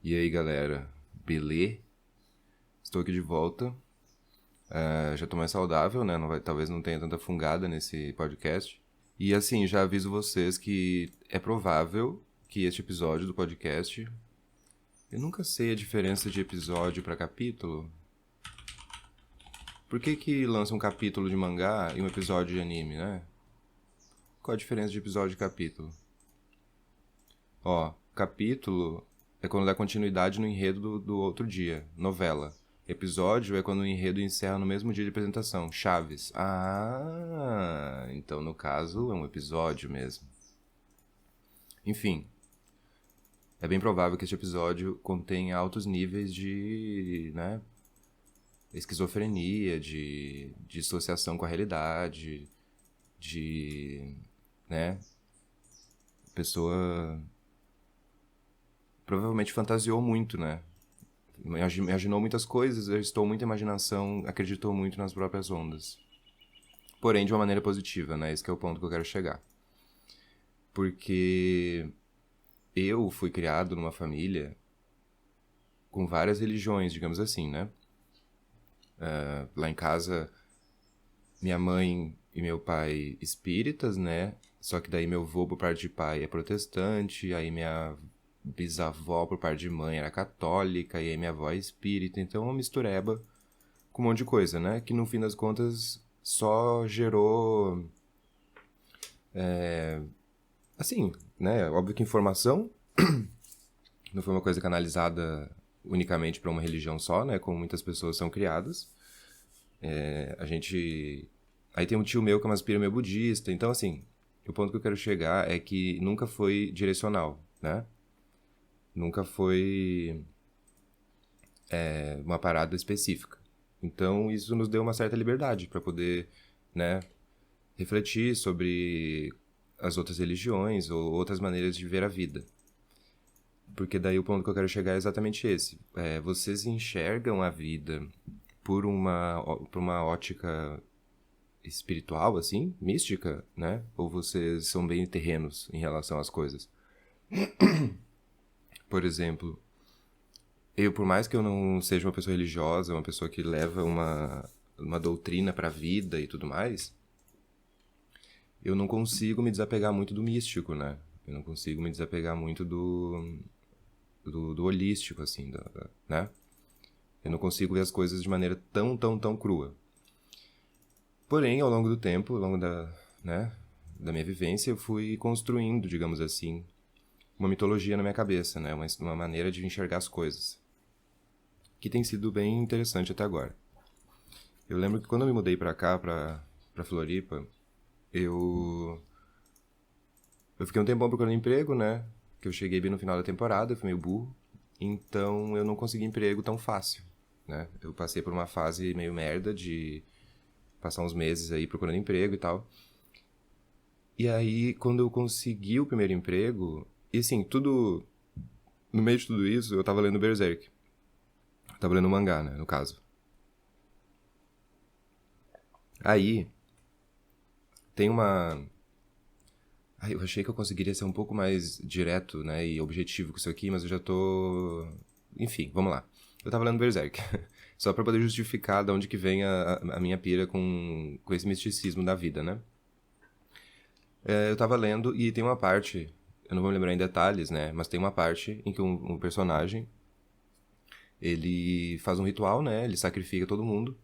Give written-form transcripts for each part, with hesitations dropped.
E aí, galera, beleza? Estou aqui de volta. Já tô mais saudável, né? Talvez não tenha tanta fungada nesse podcast. E assim, já aviso vocês que é provável que este episódio do podcast... Eu nunca sei a diferença de episódio pra capítulo. Por que lança um capítulo de mangá e um episódio de anime, né? Qual a diferença de episódio e capítulo? Capítulo é quando dá continuidade no enredo do outro dia, novela. Episódio é quando o enredo encerra no mesmo dia de apresentação, Chaves. Então no caso é um episódio mesmo. Enfim, é bem provável que este episódio contenha altos níveis de, esquizofrenia, de dissociação com a realidade, pessoa provavelmente fantasiou muito, né? Imaginou muitas coisas, exercitou muita imaginação, acreditou muito nas próprias ondas. Porém, de uma maneira positiva, né? Esse que é o ponto que eu quero chegar. Porque eu fui criado numa família com várias religiões, digamos assim, né? Lá em casa, minha mãe e meu pai espíritas, né? Só que daí meu avô, por parte de pai, é protestante, aí minha bisavó, por parte de mãe, era católica, e aí minha avó é espírita, então é uma mistureba com um monte de coisa, né? Que no fim das contas só gerou... assim, né? Óbvio que informação não foi uma coisa canalizada unicamente para uma religião só, né? Como muitas pessoas são criadas. A gente... Aí tem um tio meu que é uma aspira meio budista, então assim, o ponto que eu quero chegar é que nunca foi direcional, né? Nunca foi uma parada específica. Então isso nos deu uma certa liberdade para poder, né, refletir sobre as outras religiões ou outras maneiras de ver a vida. Porque daí o ponto que eu quero chegar é exatamente esse. Vocês enxergam a vida por uma ótica espiritual, assim, mística, né? Ou vocês são bem terrenos em relação às coisas? Por exemplo, eu, por mais que eu não seja uma pessoa religiosa, uma pessoa que leva uma doutrina pra vida e tudo mais, eu não consigo me desapegar muito do místico, né? Eu não consigo me desapegar muito do holístico, assim, né? Eu não consigo ver as coisas de maneira tão crua. Porém, ao longo do tempo, ao longo da minha vivência, eu fui construindo, digamos assim, uma mitologia na minha cabeça, né? Uma maneira de enxergar as coisas, que tem sido bem interessante até agora. Eu lembro que quando eu me mudei pra cá, pra Floripa, eu fiquei um tempão procurando emprego, né? Que eu cheguei bem no final da temporada, eu fui meio burro, então eu não consegui emprego tão fácil, né? Eu passei por uma fase meio merda de passar uns meses aí procurando emprego e tal. E aí, quando eu consegui o primeiro emprego, e assim, tudo... No meio de tudo isso, eu tava lendo Berserk. Eu tava lendo mangá, né, no caso. Aí, tem uma... eu achei que eu conseguiria ser um pouco mais direto, né, e objetivo com isso aqui, mas eu já tô... Enfim, vamos lá. Eu tava lendo Berserk. Só pra poder justificar de onde que vem a minha pira com esse misticismo da vida, né? Eu tava lendo e tem uma parte, eu não vou me lembrar em detalhes, né? Mas tem uma parte em que um personagem, ele faz um ritual, né? Ele sacrifica todo mundo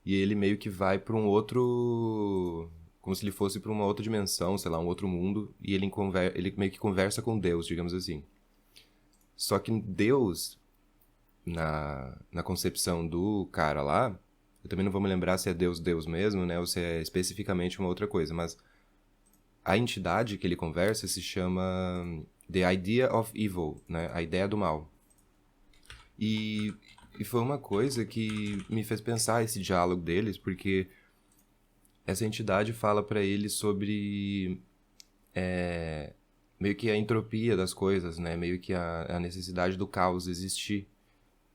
e ele meio que vai pra um outro... Como se ele fosse pra uma outra dimensão, sei lá, um outro mundo. E ele meio que conversa com Deus, digamos assim. Só que Deus, na concepção do cara lá, eu também não vou me lembrar se é Deus mesmo, né? Ou se é especificamente uma outra coisa, mas... A entidade que ele conversa se chama The Idea of Evil, né? A ideia do mal. E foi uma coisa que me fez pensar esse diálogo deles, porque essa entidade fala pra ele sobre meio que a entropia das coisas, né? Meio que a necessidade do caos existir,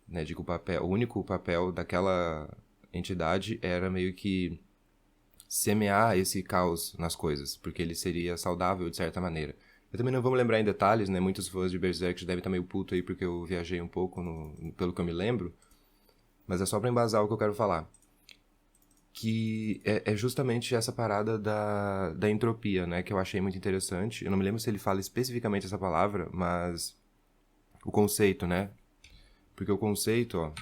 né? De que o único papel daquela entidade era meio que semear esse caos nas coisas, porque ele seria saudável de certa maneira. Eu também não vou me lembrar em detalhes, né? Muitos fãs de Berserk devem estar meio puto aí porque eu viajei um pouco pelo que eu me lembro. Mas é só pra embasar o que eu quero falar. Que é justamente essa parada da entropia, né? Que eu achei muito interessante. Eu não me lembro se ele fala especificamente essa palavra, mas o conceito, né? Porque o conceito, ó...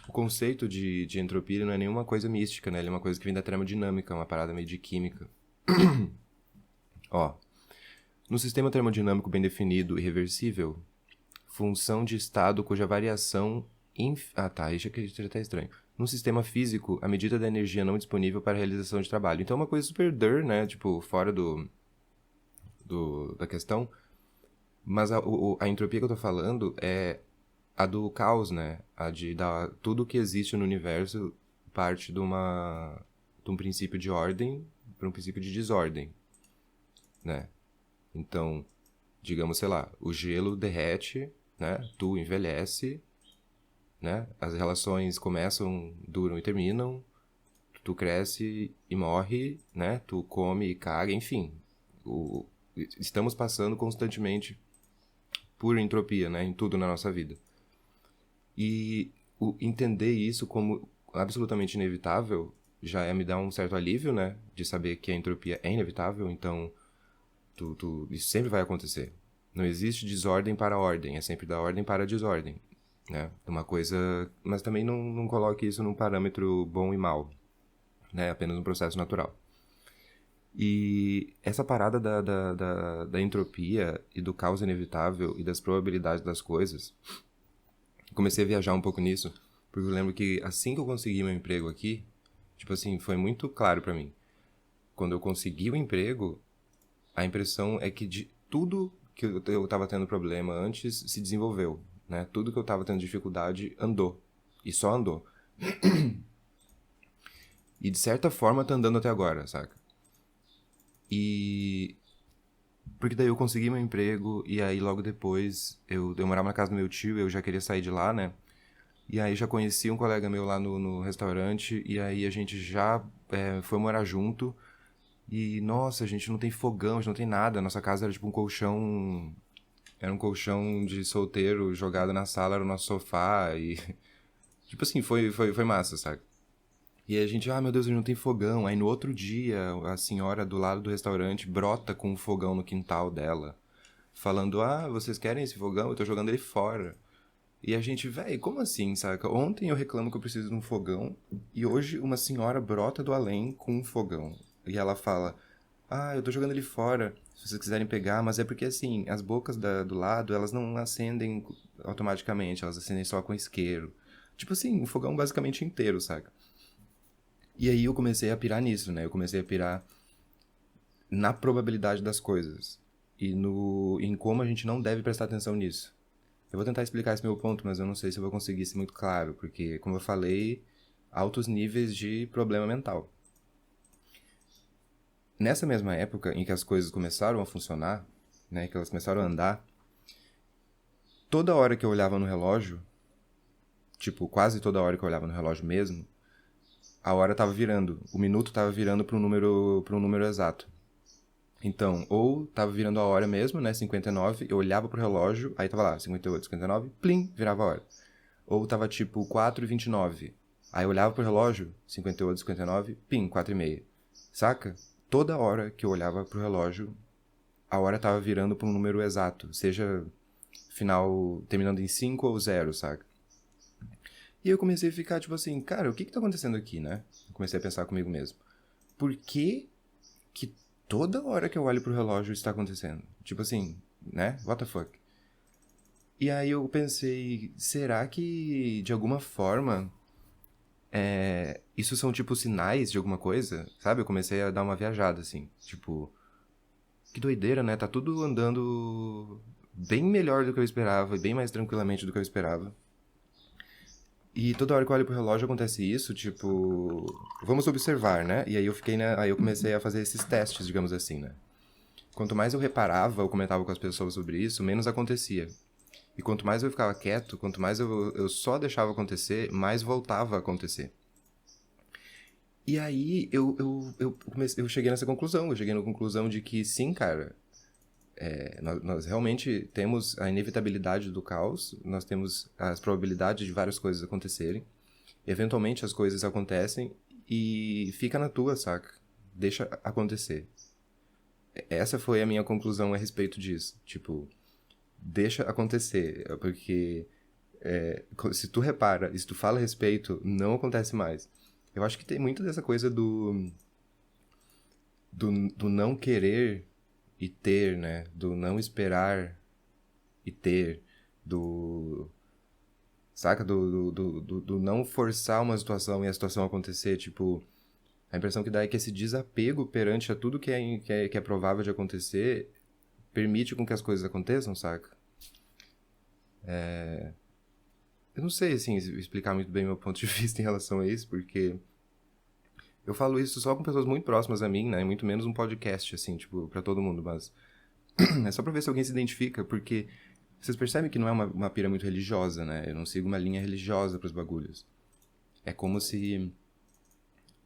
O conceito de entropia não é nenhuma coisa mística, né? Ele é uma coisa que vem da termodinâmica, uma parada meio de química. Ó, no sistema termodinâmico bem definido e reversível, função de estado cuja variação... Ah, tá, isso aqui já tá estranho. No sistema físico, a medida da energia não disponível para a realização de trabalho. Então é uma coisa super né? Tipo, fora da questão. Mas a entropia que eu tô falando é a do caos, né? Tudo que existe no universo parte de um princípio de ordem para um princípio de desordem, né? Então, digamos, sei lá, o gelo derrete, né? Tu envelhece, né? As relações começam, duram e terminam. Tu cresce e morre, né? Tu come e caga, enfim. Estamos passando constantemente por entropia, né? Em tudo na nossa vida. E entender isso como absolutamente inevitável já me dá um certo alívio, né? De saber que a entropia é inevitável, então isso sempre vai acontecer. Não existe desordem para ordem, é sempre da ordem para a desordem, né? Uma coisa... Mas também não coloque isso num parâmetro bom e mal, né? Apenas um processo natural. E essa parada da entropia e do caos inevitável e das probabilidades das coisas, comecei a viajar um pouco nisso, porque eu lembro que assim que eu consegui meu emprego aqui, tipo assim, foi muito claro pra mim. Quando eu consegui o emprego, a impressão é que de tudo que eu tava tendo problema antes se desenvolveu, né? Tudo que eu tava tendo dificuldade andou. E só andou. E de certa forma tá andando até agora, saca? E... Porque daí eu consegui meu emprego, e aí logo depois eu morava na casa do meu tio, eu já queria sair de lá, né? E aí já conheci um colega meu lá no restaurante, e aí a gente já foi morar junto. E, nossa, a gente não tem fogão, a gente não tem nada. Nossa casa era tipo um colchão... Era um colchão de solteiro jogado na sala, era o nosso sofá, e... Tipo assim, foi massa, sabe? E aí a gente, meu Deus, a gente não tem fogão. Aí no outro dia, a senhora do lado do restaurante brota com um fogão no quintal dela. Falando, vocês querem esse fogão? Eu tô jogando ele fora. E a gente, véi, como assim, saca? Ontem eu reclamo que eu preciso de um fogão e hoje uma senhora brota do além com um fogão. E ela fala, eu tô jogando ele fora, se vocês quiserem pegar, mas é porque assim, as bocas do lado, elas não acendem automaticamente, elas acendem só com isqueiro. Tipo assim, um fogão basicamente inteiro, saca? E aí eu comecei a pirar nisso, né? Eu comecei a pirar na probabilidade das coisas e em como a gente não deve prestar atenção nisso. Eu vou tentar explicar esse meu ponto, mas eu não sei se eu vou conseguir ser muito claro, porque, como eu falei, altos níveis de problema mental. Nessa mesma época em que as coisas começaram a funcionar, né, que elas começaram a andar, toda hora que eu olhava no relógio, tipo, quase toda hora que eu olhava no relógio mesmo, a hora tava virando, o minuto tava virando para um número exato. Então, ou tava virando a hora mesmo, né, 59, eu olhava pro relógio, aí tava lá, 58, 59, plim, virava a hora. Ou tava tipo 4h29, aí eu olhava pro relógio, 58, 59, pim, 4h30. Saca? Toda hora que eu olhava pro relógio, a hora tava virando pra um número exato, seja final terminando em 5 ou 0, saca? E eu comecei a ficar tipo assim, cara, o que tá acontecendo aqui, né? Eu comecei a pensar comigo mesmo. Por que toda hora que eu olho pro relógio isso tá acontecendo? Tipo assim, né? What the fuck? E aí eu pensei, será que de alguma forma isso são tipo sinais de alguma coisa? Sabe? Eu comecei a dar uma viajada assim, tipo, que doideira, né? Tá tudo andando bem melhor do que eu esperava e bem mais tranquilamente do que eu esperava. E toda hora que eu olho pro relógio acontece isso, tipo, vamos observar, né? E aí aí eu comecei a fazer esses testes, digamos assim, né? Quanto mais eu reparava ou comentava com as pessoas sobre isso, menos acontecia. E quanto mais eu ficava quieto, quanto mais eu só deixava acontecer, mais voltava a acontecer. E aí eu cheguei nessa conclusão. Eu cheguei na conclusão de que sim, cara, nós realmente temos a inevitabilidade do caos, nós temos as probabilidades de várias coisas acontecerem. Eventualmente as coisas acontecem e fica na tua, saca? Deixa acontecer. Essa foi a minha conclusão a respeito disso. Tipo, deixa acontecer. Porque se tu repara, se tu fala a respeito, não acontece mais. Eu acho que tem muito dessa coisa do não querer e ter, né? Do não esperar e ter. Do. Saca? Do não forçar uma situação e a situação acontecer. Tipo, a impressão que dá é que esse desapego perante a tudo que é provável de acontecer permite com que as coisas aconteçam, saca? Eu não sei, assim, explicar muito bem meu ponto de vista em relação a isso, porque eu falo isso só com pessoas muito próximas a mim, né? Muito menos um podcast, assim, tipo, pra todo mundo, mas é só pra ver se alguém se identifica, porque vocês percebem que não é uma pira muito religiosa, né? Eu não sigo uma linha religiosa pros bagulhos. É como se...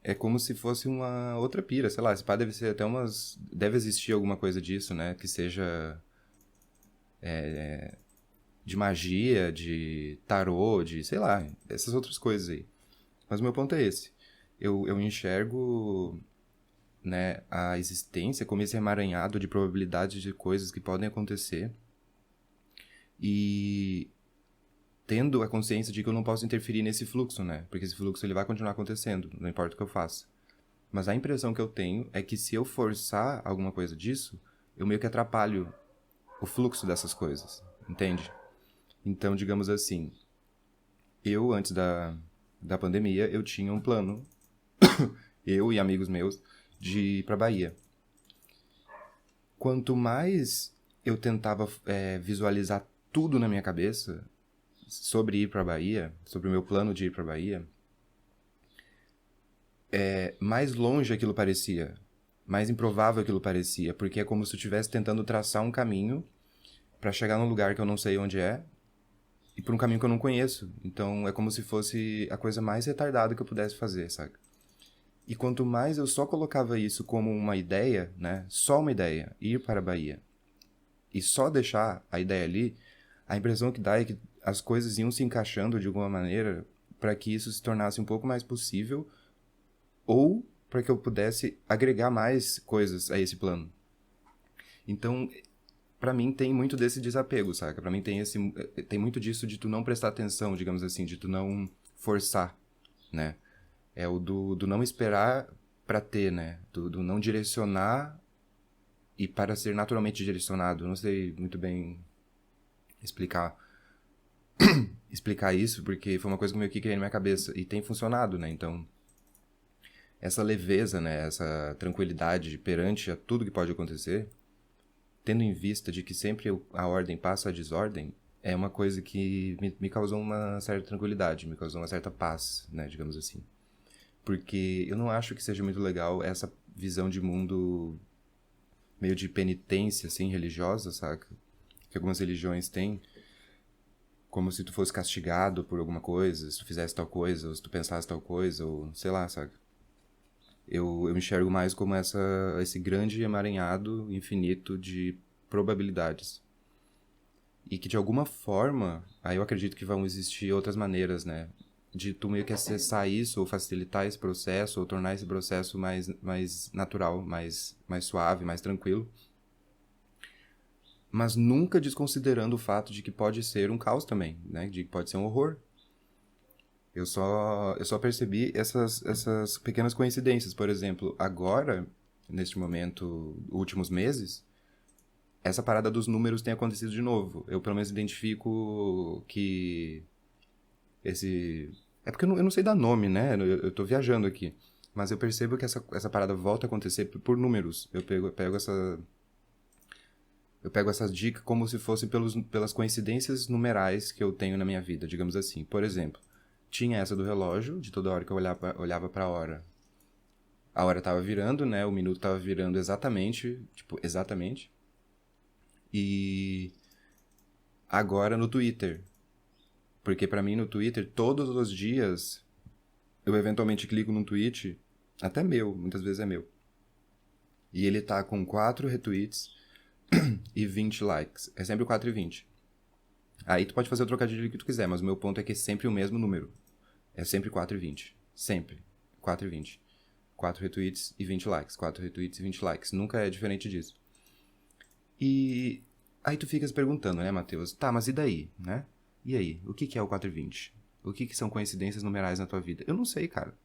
É como se fosse uma outra pira, sei lá, esse pá deve ser até umas... Deve existir alguma coisa disso, né? Que seja de magia, de tarô, de, sei lá, essas outras coisas aí. Mas o meu ponto é esse. Eu enxergo, né, a existência como esse emaranhado de probabilidades de coisas que podem acontecer e tendo a consciência de que eu não posso interferir nesse fluxo, né? Porque esse fluxo ele vai continuar acontecendo, não importa o que eu faça. Mas a impressão que eu tenho é que se eu forçar alguma coisa disso, eu meio que atrapalho o fluxo dessas coisas, entende? Então, digamos assim, eu antes da pandemia, eu tinha um plano, eu e amigos meus, de ir pra Bahia. Quanto mais eu tentava visualizar tudo na minha cabeça sobre ir pra Bahia, sobre o meu plano de ir pra Bahia, mais longe aquilo parecia, mais improvável aquilo parecia, porque é como se eu estivesse tentando traçar um caminho pra chegar num lugar que eu não sei onde é e por um caminho que eu não conheço. Então é como se fosse a coisa mais retardada que eu pudesse fazer, sabe? E quanto mais eu só colocava isso como uma ideia, né? Só uma ideia, ir para a Bahia, e só deixar a ideia ali, a impressão que dá é que as coisas iam se encaixando de alguma maneira para que isso se tornasse um pouco mais possível ou para que eu pudesse agregar mais coisas a esse plano. Então, pra mim tem muito desse desapego, saca? Pra mim tem muito disso de tu não prestar atenção, digamos assim, de tu não forçar, né? É o do não esperar pra ter, né? Do não direcionar e para ser naturalmente direcionado. Eu não sei muito bem explicar explicar isso, porque foi uma coisa que eu meio que criei na minha cabeça e tem funcionado, né? Então, essa leveza, né? Essa tranquilidade perante a tudo que pode acontecer, tendo em vista de que sempre a ordem passa a desordem, é uma coisa que me causou uma certa tranquilidade, me causou uma certa paz, né, digamos assim. Porque eu não acho que seja muito legal essa visão de mundo meio de penitência, assim, religiosa, saca? Que algumas religiões têm, como se tu fosse castigado por alguma coisa, se tu fizesse tal coisa, ou se tu pensasse tal coisa, ou sei lá, saca? Eu enxergo mais como esse grande emaranhado infinito de probabilidades. E que de alguma forma, aí eu acredito que vão existir outras maneiras, né? De tu meio que acessar isso, ou facilitar esse processo, ou tornar esse processo mais natural, mais suave, mais tranquilo. Mas nunca desconsiderando o fato de que pode ser um caos também, né? De que pode ser um horror. Eu só percebi essas pequenas coincidências. Por exemplo, agora, neste momento, últimos meses, essa parada dos números tem acontecido de novo. Eu pelo menos identifico que esse... É porque eu não sei dar nome, né? Eu tô viajando aqui. Mas eu percebo que essa parada volta a acontecer por números. Eu pego essas dicas como se fossem pelas coincidências numerais que eu tenho na minha vida, digamos assim. Por exemplo, tinha essa do relógio, de toda hora que eu olhava pra hora. A hora tava virando, né? O minuto tava virando exatamente, tipo, exatamente. E agora no Twitter. Porque pra mim no Twitter, todos os dias, eu eventualmente clico num tweet até meu, muitas vezes é meu. E ele tá com 4 retweets e 20 likes. É sempre 4 e 20. Aí tu pode fazer o trocadilho que tu quiser, mas o meu ponto é que é sempre o mesmo número. É sempre 4 e 20. Sempre. 4 e 20. 4 retweets e 20 likes. 4 retweets e 20 likes. Nunca é diferente disso. E aí tu fica se perguntando, né, Matheus? Tá, mas e daí, né? E aí? O que é o 4 e 20? O que são coincidências numerais na tua vida? Eu não sei, cara.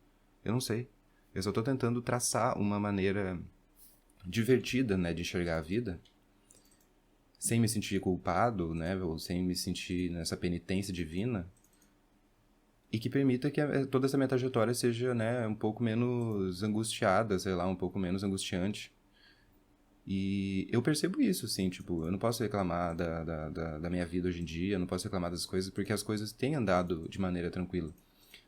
Eu não sei. Eu só tô tentando traçar uma maneira divertida, né, de enxergar a vida, sem me sentir culpado, né, ou sem me sentir nessa penitência divina, e que permita que toda essa minha trajetória seja, né, um pouco menos angustiada, sei lá, um pouco menos angustiante. E eu percebo isso, assim, tipo, eu não posso reclamar da minha vida hoje em dia, eu não posso reclamar das coisas, porque as coisas têm andado de maneira tranquila.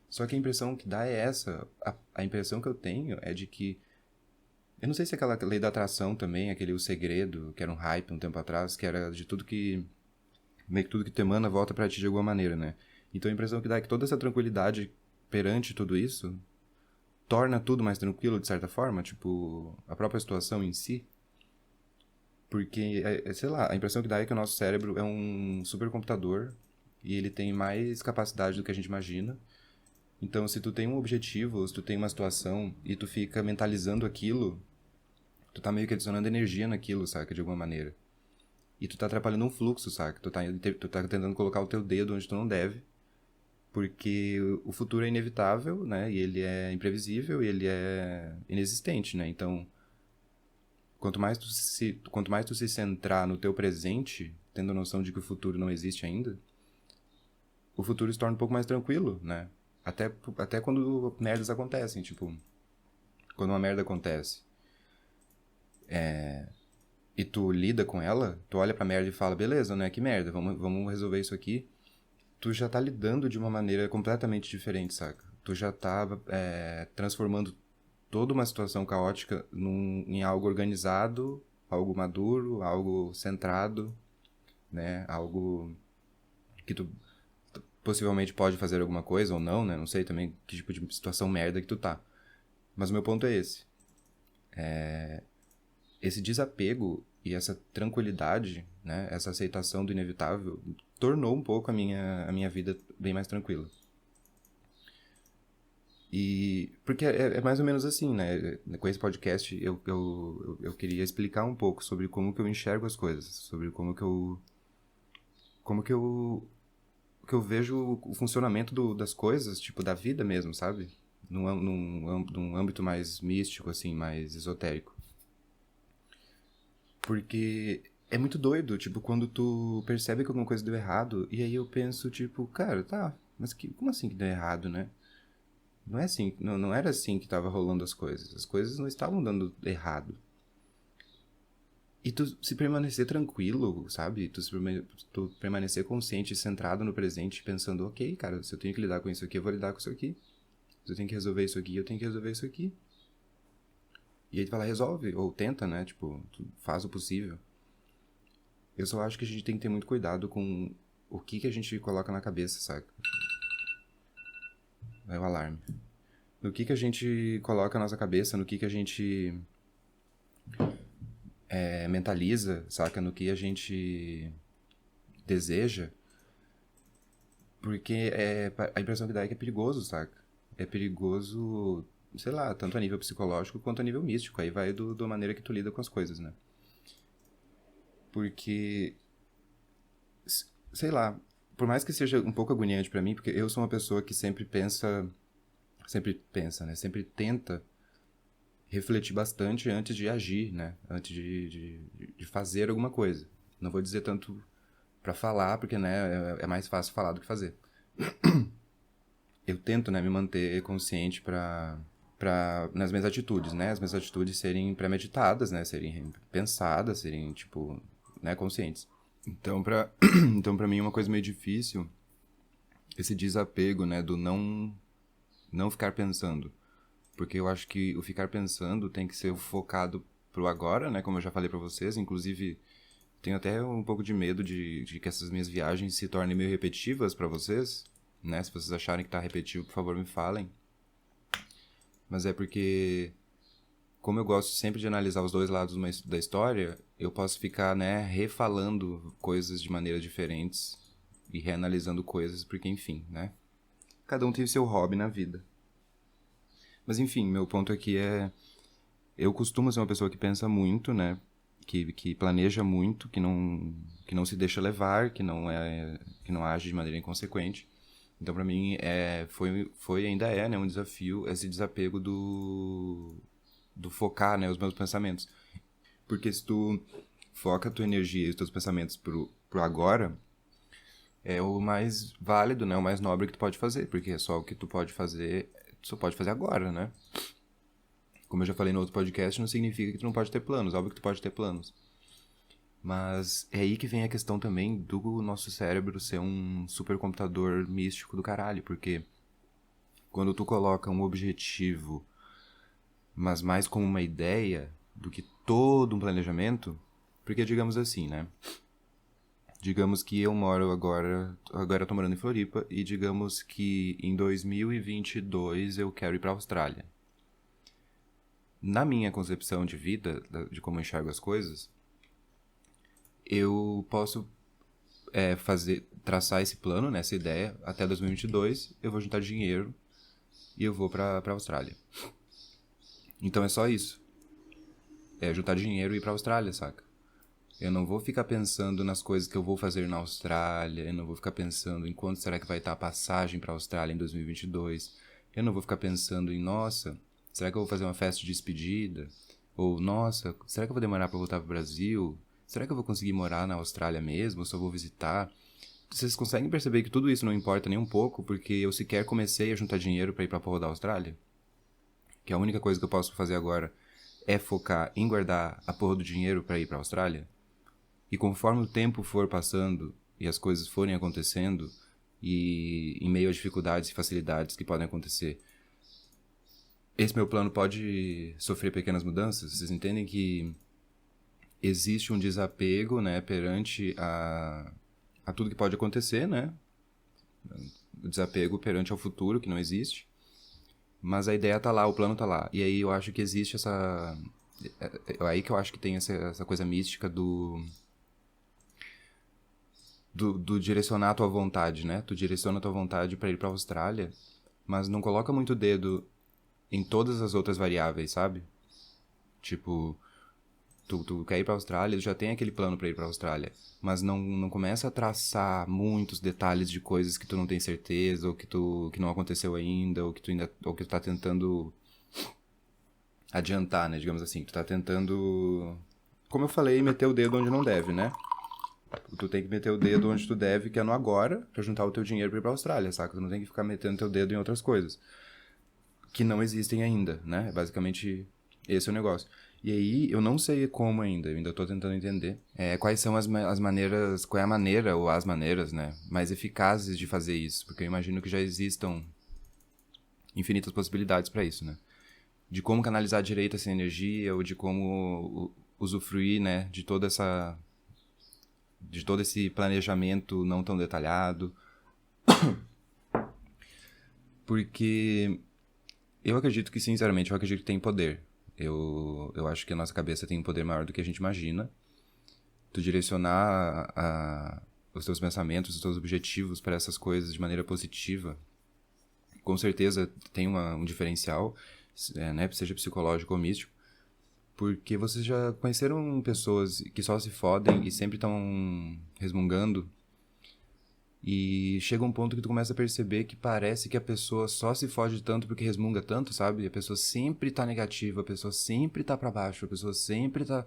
Só que a impressão que dá é essa, a impressão que eu tenho é de que, eu não sei se é aquela lei da atração também, aquele O Segredo, que era um hype um tempo atrás, que era de tudo que, meio que tudo que tu emana volta pra ti de alguma maneira, né? Então a impressão que dá é que toda essa tranquilidade perante tudo isso torna tudo mais tranquilo, de certa forma, tipo, a própria situação em si. Porque, sei lá, a impressão que dá é que o nosso cérebro é um supercomputador e ele tem mais capacidade do que a gente imagina. Então, se tu tem um objetivo, se tu tem uma situação e tu fica mentalizando aquilo, tu tá meio que adicionando energia naquilo, saca? De alguma maneira. E tu tá atrapalhando um fluxo, saca? Tu tá tentando colocar o teu dedo onde tu não deve, porque o futuro é inevitável, né? E ele é imprevisível e ele é inexistente, né? Então, quanto mais tu se centrar no teu presente, tendo a noção de que o futuro não existe ainda, o futuro se torna um pouco mais tranquilo, né? Até quando merdas acontecem, tipo, quando uma merda acontece e tu lida com ela, tu olha pra merda e fala, beleza, né? Que merda, vamos resolver isso aqui. Tu já tá lidando de uma maneira completamente diferente, saca? Tu já tá transformando toda uma situação caótica em algo organizado, algo maduro, algo centrado, né? Algo que tu possivelmente pode fazer alguma coisa ou não, né? Não sei também que tipo de situação merda que tu tá. Mas o meu ponto é esse. Esse desapego e essa tranquilidade, né? Essa aceitação do inevitável tornou um pouco a minha vida bem mais tranquila. E porque é mais ou menos assim, né? Com esse podcast eu queria explicar um pouco sobre como que eu enxergo as coisas, sobre como que eu vejo o funcionamento das coisas, tipo, da vida mesmo, sabe? Num âmbito mais místico, assim, mais esotérico. Porque é muito doido, tipo, quando tu percebe que alguma coisa deu errado, e aí eu penso, tipo, cara, tá, mas como assim que deu errado, né? Não é assim, não era assim que tava rolando as coisas. As coisas não estavam dando errado. E tu se permanecer tranquilo, sabe? Tu permanecer consciente, centrado no presente, pensando, ok, cara, se eu tenho que lidar com isso aqui, eu vou lidar com isso aqui. Se eu tenho que resolver isso aqui, eu tenho que resolver isso aqui. E aí tu vai lá, resolve, ou tenta, né? Tipo, tu faz o possível. Eu só acho que a gente tem que ter muito cuidado com o que a gente coloca na cabeça, saca? Vai o alarme. No que a gente coloca na nossa cabeça, no que a gente mentaliza, saca? No que a gente deseja, porque a impressão que dá é que é perigoso, saca? É perigoso, sei lá, tanto a nível psicológico quanto a nível místico. Aí vai da maneira que tu lida com as coisas, né? Porque, sei lá, por mais que seja um pouco agoniante pra mim, porque eu sou uma pessoa que sempre pensa, né? Sempre tenta refletir bastante antes de agir, né? Antes de fazer alguma coisa. Não vou dizer tanto pra falar, porque, né, é mais fácil falar do que fazer. Eu tento, né, me manter consciente nas minhas atitudes, né? As minhas atitudes serem premeditadas, né? Serem pensadas, serem, tipo, né, conscientes. Então, então, pra mim, é uma coisa meio difícil esse desapego, né, do não ficar pensando. Porque eu acho que o ficar pensando tem que ser focado pro agora, né? Como eu já falei pra vocês. Inclusive, tenho até um pouco de medo de que essas minhas viagens se tornem meio repetitivas pra vocês, né? Se vocês acharem que tá repetitivo, por favor, me falem. mas é porque, como eu gosto sempre de analisar os dois lados da história, eu posso ficar, né, refalando coisas de maneiras diferentes e reanalisando coisas, porque, enfim, né? Cada um tem o seu hobby na vida. Mas, enfim, meu ponto aqui é... Eu costumo ser uma pessoa que pensa muito, né? Que planeja muito, que não se deixa levar, que não age de maneira inconsequente. Então, pra mim, foi e ainda é, né, um desafio esse desapego do focar, né, os meus pensamentos. Porque se tu foca a tua energia e os teus pensamentos pro agora, é o mais válido, né, o mais nobre que tu pode fazer, porque é só o que tu só pode fazer agora, né? Como eu já falei no outro podcast, não significa que tu não pode ter planos, óbvio que tu pode ter planos. Mas é aí que vem a questão também do nosso cérebro ser um supercomputador místico do caralho, porque quando tu coloca um objetivo, mas mais como uma ideia do que todo um planejamento, porque digamos assim, né? Digamos que eu moro agora eu tô morando em Floripa, e digamos que em 2022 eu quero ir pra Austrália. Na minha concepção de vida, de como eu enxergo as coisas, eu posso traçar esse plano, né, essa ideia, até 2022, eu vou juntar dinheiro e eu vou pra Austrália. Então é só isso. É juntar dinheiro e ir pra Austrália, saca? Eu não vou ficar pensando nas coisas que eu vou fazer na Austrália, eu não vou ficar pensando em quanto será que vai estar a passagem pra Austrália em 2022, eu não vou ficar pensando em, nossa, será que eu vou fazer uma festa de despedida? Ou, nossa, será que eu vou demorar pra voltar pro Brasil? Será que eu vou conseguir morar na Austrália mesmo? Ou só vou visitar? Vocês conseguem perceber que tudo isso não importa nem um pouco, porque eu sequer comecei a juntar dinheiro pra ir pra porra da Austrália? Que a única coisa que eu posso fazer agora é focar em guardar a porra do dinheiro pra ir pra Austrália? E conforme o tempo for passando e as coisas forem acontecendo, e em meio a dificuldades e facilidades que podem acontecer, esse meu plano pode sofrer pequenas mudanças? Vocês entendem que existe um desapego, né, perante a tudo que pode acontecer, né? O desapego perante ao futuro, que não existe. Mas a ideia tá lá, o plano tá lá. E aí eu acho que existe essa... É aí que eu acho que tem essa coisa mística do direcionar a tua vontade, né? Tu direciona a tua vontade pra ir pra Austrália, mas não coloca muito dedo em todas as outras variáveis, sabe? Tipo, tu quer ir pra Austrália, tu já tem aquele plano pra ir pra Austrália, mas não começa a traçar muitos detalhes de coisas que tu não tem certeza, ou que não aconteceu ainda, ou que tu tá tentando adiantar, né? Digamos assim, tu tá tentando, como eu falei, meter o dedo onde não deve, né? Tu tem que meter o dedo onde tu deve, que é no agora, pra juntar o teu dinheiro pra ir pra Austrália, saca? Tu não tem que ficar metendo teu dedo em outras coisas que não existem ainda, né? Basicamente, esse é o negócio. E aí, eu não sei como ainda, eu ainda tô tentando entender quais são as maneiras, qual é a maneira, ou as maneiras, né, mais eficazes de fazer isso, porque eu imagino que já existam infinitas possibilidades pra isso, né? De como canalizar direito essa energia, ou de como usufruir, né, de todo esse planejamento não tão detalhado. Porque eu acredito que, sinceramente, que tem poder. Eu acho que a nossa cabeça tem um poder maior do que a gente imagina. Tu direcionar os teus pensamentos, os teus objetivos para essas coisas de maneira positiva, com certeza tem um diferencial, né, seja psicológico ou místico, porque vocês já conheceram pessoas que só se fodem e sempre estão resmungando, e chega um ponto que tu começa a perceber que parece que a pessoa só se fode tanto porque resmunga tanto, sabe? A pessoa sempre tá negativa, a pessoa sempre tá pra baixo, a pessoa sempre tá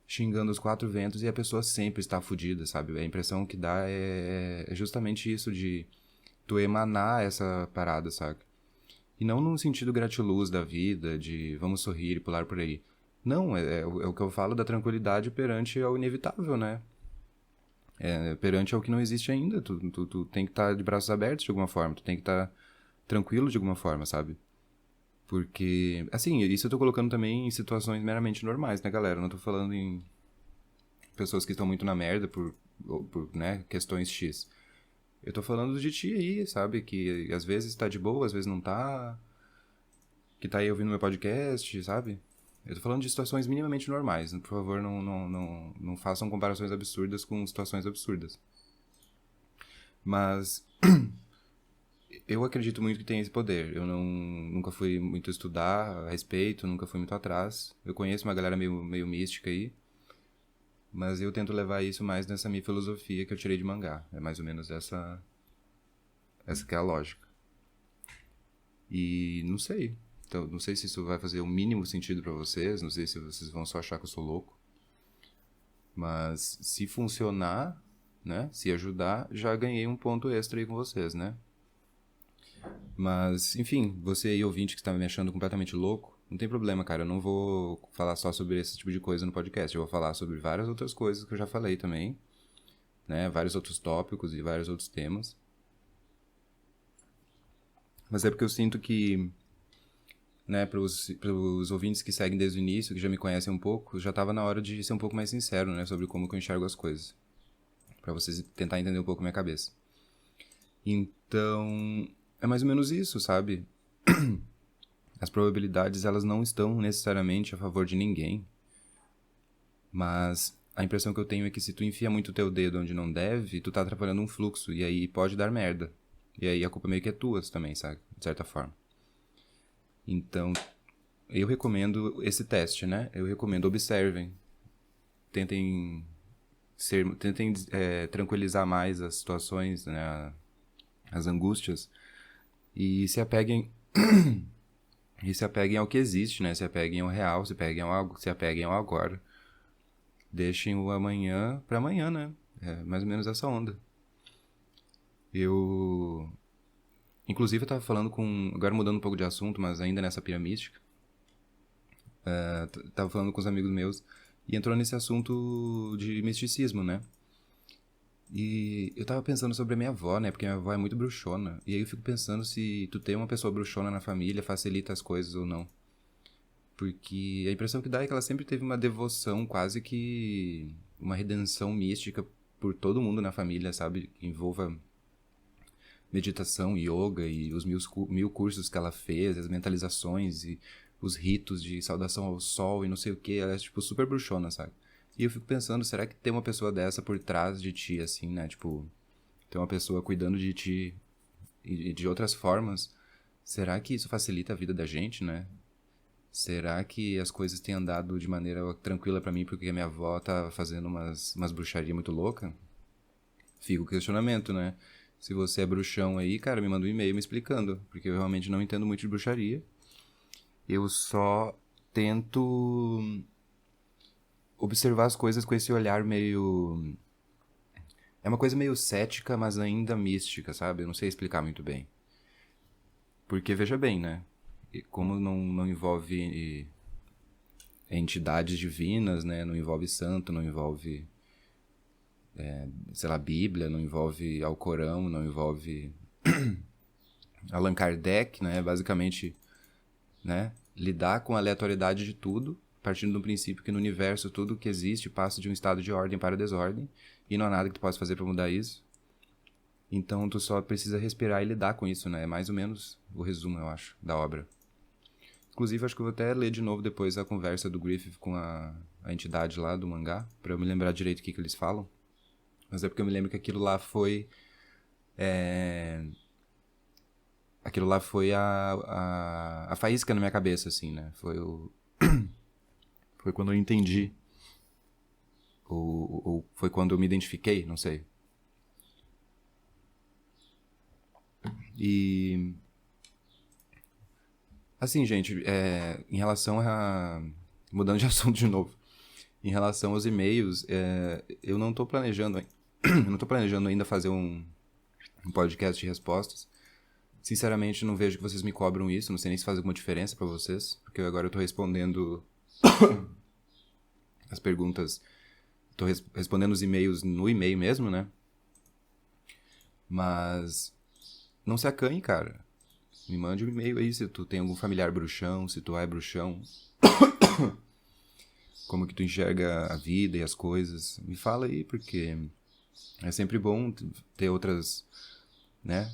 xingando os quatro ventos, e a pessoa sempre está fodida, sabe? A impressão que dá é justamente isso, de tu emanar essa parada, saca? E não num sentido gratiluz da vida, de vamos sorrir e pular por aí. Não, é o que eu falo da tranquilidade perante ao inevitável, né? Perante ao que não existe ainda. Tu tem que estar de braços abertos de alguma forma, tu tem que estar tranquilo de alguma forma, sabe? Porque, assim, isso eu tô colocando também em situações meramente normais, né, galera? Eu não tô falando em pessoas que estão muito na merda por né, questões X. Eu tô falando de ti aí, sabe? Que às vezes tá de boa, às vezes não tá. que tá aí ouvindo meu podcast, sabe? Eu tô falando de situações minimamente normais. Por favor, não façam comparações absurdas com situações absurdas. Mas eu acredito muito que tem esse poder. Eu nunca fui muito estudar a respeito, nunca fui muito atrás. Eu conheço uma galera meio mística aí, mas eu tento levar isso mais nessa minha filosofia que eu tirei de mangá. É mais ou menos essa que é a lógica. E não sei. Então, não sei se isso vai fazer o mínimo sentido pra vocês, não sei se vocês vão só achar que eu sou louco. Mas se funcionar, né, se ajudar, já ganhei um ponto extra aí com vocês, né? Mas, enfim, você aí ouvinte que está me achando completamente louco, não tem problema, cara, eu não vou falar só sobre esse tipo de coisa no podcast, eu vou falar sobre várias outras coisas que eu já falei também, né, vários outros tópicos e vários outros temas. Mas é porque eu sinto que, né, pros ouvintes que seguem desde o início, que já me conhecem um pouco, já tava na hora de ser um pouco mais sincero, né, sobre como que eu enxergo as coisas. Pra vocês tentar entender um pouco a minha cabeça. Então, é mais ou menos isso, sabe? As probabilidades, elas não estão necessariamente a favor de ninguém. Mas a impressão que eu tenho é que se tu enfia muito o teu dedo onde não deve, tu tá atrapalhando um fluxo, e aí pode dar merda. E aí a culpa meio que é tua também, sabe? De certa forma. Então, eu recomendo esse teste, né? Eu recomendo, observem. Tentem tranquilizar mais as situações, né? As angústias. E se apeguem ao que existe, né? Se apeguem ao real, se apeguem ao agora. Deixem o amanhã pra amanhã, né? É mais ou menos essa onda. Inclusive, eu tava falando com... Agora mudando um pouco de assunto, mas ainda nessa piramística. Tava falando com os amigos meus e entrou nesse assunto de misticismo, né? E eu tava pensando sobre a minha avó, né? Porque minha avó é muito bruxona. E aí eu fico pensando se tu ter uma pessoa bruxona na família facilita as coisas ou não. Porque a impressão que dá é que ela sempre teve uma devoção, quase que uma redenção mística por todo mundo na família, sabe? Que envolva meditação, yoga e os mil cursos que ela fez, as mentalizações e os ritos de saudação ao sol e não sei o que. Ela é, tipo, super bruxona, sabe? E eu fico pensando, será que tem uma pessoa dessa por trás de ti, assim, né? Tipo, tem uma pessoa cuidando de ti e de outras formas. Será que isso facilita a vida da gente, né? Será que as coisas têm andado de maneira tranquila pra mim porque a minha avó tá fazendo umas bruxaria muito louca? Fica o questionamento, né? Se você é bruxão aí, cara, me manda um e-mail me explicando, porque eu realmente não entendo muito de bruxaria. Eu só tento observar as coisas com esse olhar meio... É uma coisa meio cética, mas ainda mística, sabe? Eu não sei explicar muito bem. Porque, veja bem, né? Como não envolve entidades divinas, né? Não envolve santo, não envolve, sei lá, Bíblia, não envolve Alcorão, não envolve Allan Kardec, né? Basicamente, né? Lidar com a aleatoriedade de tudo, partindo do princípio que no universo tudo que existe passa de um estado de ordem para desordem, e não há nada que tu possa fazer para mudar isso. Então tu só precisa respirar e lidar com isso, né? É mais ou menos o resumo, eu acho, da obra. Inclusive, acho que eu vou até ler de novo depois a conversa do Griffith com a entidade lá do mangá, pra eu me lembrar direito o que eles falam. Mas é porque eu me lembro que aquilo lá foi... Aquilo lá foi a faísca na minha cabeça, assim, né? Foi quando eu entendi. Ou foi quando eu me identifiquei, não sei. E... Assim, gente, em relação a... Mudando de assunto de novo. Em relação aos e-mails, eu não tô planejando... Eu não tô planejando ainda fazer um podcast de respostas. Sinceramente, não vejo que vocês me cobram isso. Não sei nem se faz alguma diferença pra vocês. Porque agora eu tô respondendo as perguntas... Tô respondendo os e-mails no e-mail mesmo, né? Mas... Não se acanhe, cara. Me mande um e-mail aí se tu tem algum familiar bruxão, se tu é bruxão. Como que tu enxerga a vida e as coisas. Me fala aí, porque é sempre bom ter outras, né?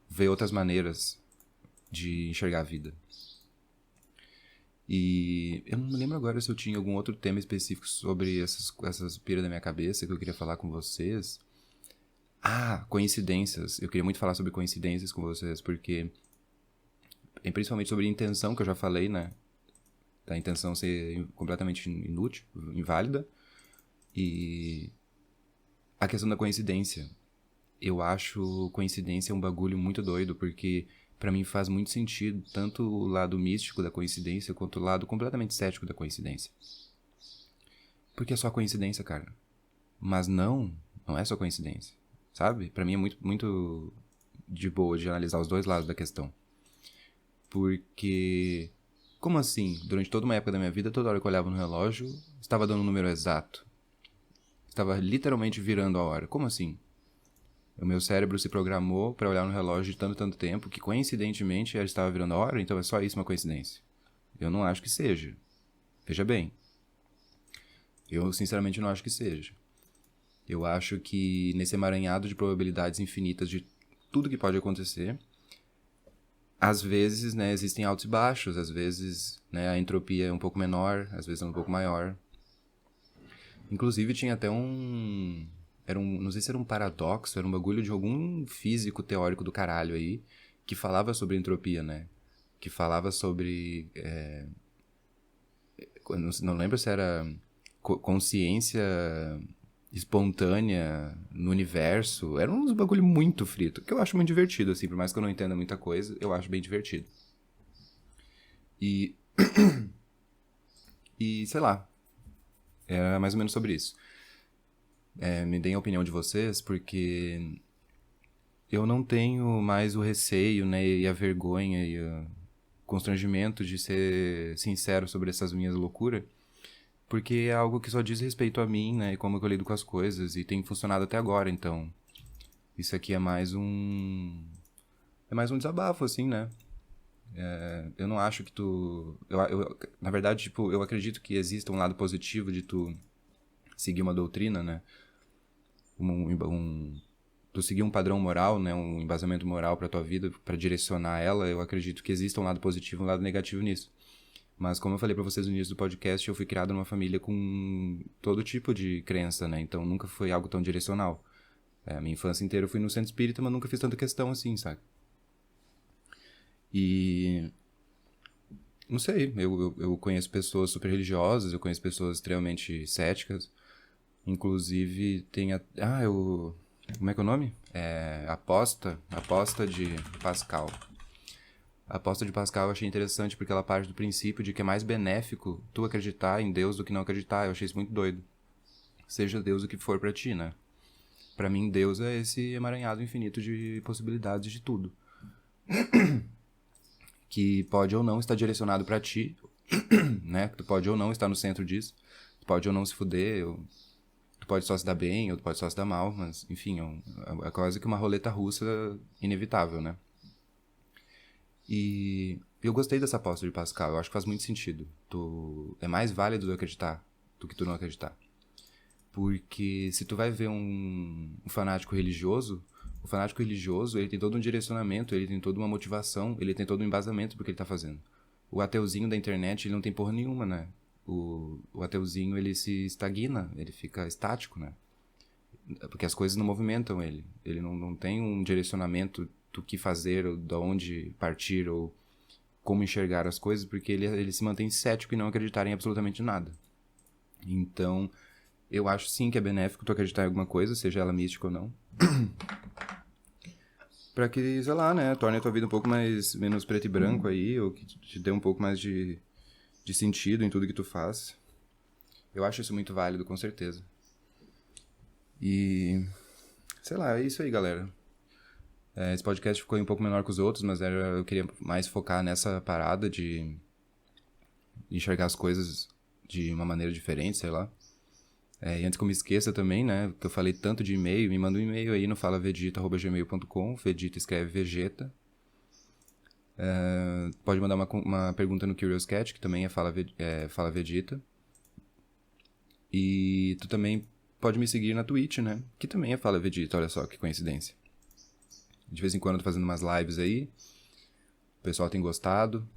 Ver outras maneiras de enxergar a vida. E eu não me lembro agora se eu tinha algum outro tema específico sobre essas piras da minha cabeça que eu queria falar com vocês. Ah, coincidências. Eu queria muito falar sobre coincidências com vocês, porque... principalmente sobre intenção, que eu já falei, né? Da intenção ser completamente inútil, inválida. E a questão da coincidência. Eu acho coincidência um bagulho muito doido, porque pra mim faz muito sentido tanto o lado místico da coincidência quanto o lado completamente cético da coincidência. Porque é só coincidência, cara. Mas não é só coincidência, sabe? Pra mim é muito, muito de boa de analisar os dois lados da questão. Porque, como assim? Durante toda uma época da minha vida, toda hora que eu olhava no relógio, estava dando um número exato. Estava literalmente virando a hora. Como assim? O meu cérebro se programou para olhar no relógio de tanto tempo que, coincidentemente, ela estava virando a hora, então é só isso uma coincidência. Eu não acho que seja. Veja bem. Eu, sinceramente, não acho que seja. Eu acho que nesse emaranhado de probabilidades infinitas de tudo que pode acontecer, às vezes, né, existem altos e baixos, às vezes, né, a entropia é um pouco menor, às vezes é um pouco maior. Inclusive tinha até não sei se era um paradoxo, era um bagulho de algum físico teórico do caralho aí, que falava sobre entropia, né? Que falava sobre... não lembro se era consciência espontânea no universo. Era uns bagulho muito frito, que eu acho muito divertido, assim, por mais que eu não entenda muita coisa, eu acho bem divertido. E... e, sei lá, era mais ou menos sobre isso. Me deem a opinião de vocês, porque eu não tenho mais o receio, né, e a vergonha e o constrangimento de ser sincero sobre essas minhas loucuras, porque é algo que só diz respeito a mim, né, e como eu lido com as coisas, e tem funcionado até agora, então isso aqui é mais um desabafo, assim, né. Eu não acho que tu... na verdade, tipo, eu acredito que exista um lado positivo de tu seguir uma doutrina, né, tu seguir um padrão moral, né, um embasamento moral pra tua vida, pra direcionar ela. Eu acredito que exista um lado positivo e um lado negativo nisso. Mas como eu falei pra vocês no início do podcast, eu fui criado numa família com todo tipo de crença, né, então nunca foi algo tão direcional. A minha infância inteira eu fui no centro espírita, mas nunca fiz tanta questão assim, sabe? E... não sei, eu conheço pessoas super religiosas, eu conheço pessoas extremamente céticas. Inclusive tem como é que é o nome? Aposta de Pascal. A aposta de Pascal eu achei interessante porque ela parte do princípio de que é mais benéfico tu acreditar em Deus do que não acreditar. Eu achei isso muito doido. Seja Deus o que for pra ti, né? Pra mim, Deus é esse emaranhado infinito de possibilidades de tudo. Que pode ou não estar direcionado pra ti, né? Tu pode ou não estar no centro disso. Tu pode ou não se fuder, tu pode só se dar bem, ou tu pode só se dar mal, mas, enfim, é quase que uma roleta russa inevitável, né? E eu gostei dessa aposta de Pascal, eu acho que faz muito sentido. É mais válido tu acreditar do que tu não acreditar. Porque se tu vai ver um fanático religioso, o fanático religioso, ele tem todo um direcionamento, ele tem toda uma motivação, ele tem todo um embasamento pro que ele tá fazendo. O ateuzinho da internet, ele não tem porra nenhuma, né? O ateuzinho, ele se estagna, ele fica estático, né? Porque as coisas não movimentam ele. Ele não tem um direcionamento do que fazer, ou de onde partir, ou como enxergar as coisas, porque ele se mantém cético e não acreditar em absolutamente nada. Então, eu acho sim que é benéfico tu acreditar em alguma coisa, seja ela mística ou não. Pra que, sei lá, né, torne a tua vida um pouco menos preto e branco aí, ou que te dê um pouco mais de sentido em tudo que tu faz. Eu acho isso muito válido, com certeza. E... sei lá, é isso aí, galera. Esse podcast ficou um pouco menor que os outros, mas eu queria mais focar nessa parada de enxergar as coisas de uma maneira diferente, sei lá. E antes que eu me esqueça também, né, que eu falei tanto de e-mail, me manda um e-mail aí no falavegeta@gmail.com, Vegeta escreve Vegeta. Pode mandar uma pergunta no Curious Cat, que também é Fala Vegeta. E tu também pode me seguir na Twitch, né, que também é Fala Vegeta, olha só que coincidência. De vez em quando eu tô fazendo umas lives aí, o pessoal tem gostado.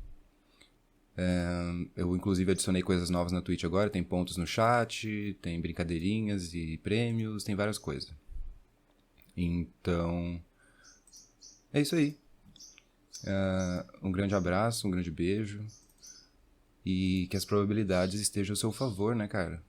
Eu, inclusive, adicionei coisas novas na Twitch agora. Tem pontos no chat, tem brincadeirinhas e prêmios, tem várias coisas. Então, é isso aí. Um grande abraço, um grande beijo. E que as probabilidades estejam ao seu favor, né, cara?